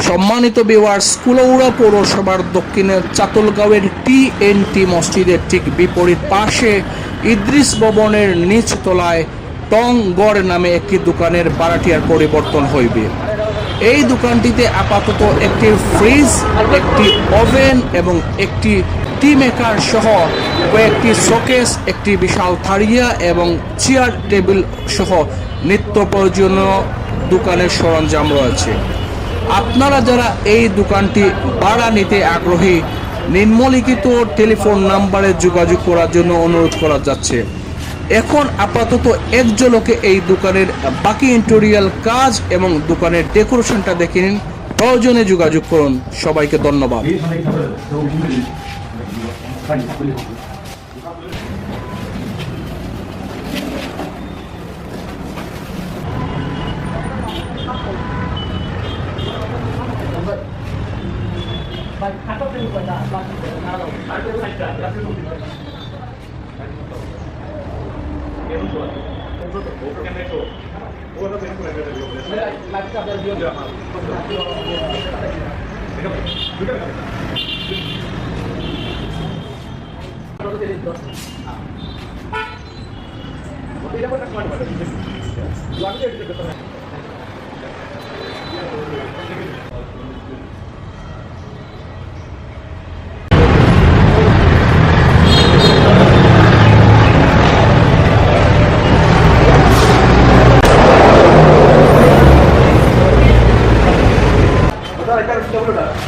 সম্মানিত ভিউয়ার্স, কুলাউড়া পৌরসভার দক্ষিণের চাতলগাঁওয়ের টিএনটি মসজিদের ঠিক বিপরীত পাশে ইদ্রিস ভবনের নিচ তলায় টংগড় নামে একটি দোকানের ভাড়াটিয়ার পরিবর্তন হইবে। এই দোকানটিতে আপাতত একটি ফ্রিজ, একটি ওভেন এবং একটি টি মেকার সহ কয়েকটি শোকেস, একটি বিশাল থারিয়া এবং চেয়ার টেবিল সহ নিত্য প্রয়োজনীয় দোকানের সরঞ্জাম রয়েছে। আপনারা যারা এই দোকানটি ভাড়া নিতে আগ্রহী, নিম্নলিখিত টেলিফোন নাম্বারে যোগাযোগ করার জন্য অনুরোধ করা যাচ্ছে। এখন আপাতত এক ঝলকে এই দোকানের বাকি ইন্টেরিয়াল কাজ এবং দোকানের ডেকোরেশনটা দেখে নিন। প্রয়োজনে যোগাযোগ করুন। সবাইকে ধন্যবাদ। Está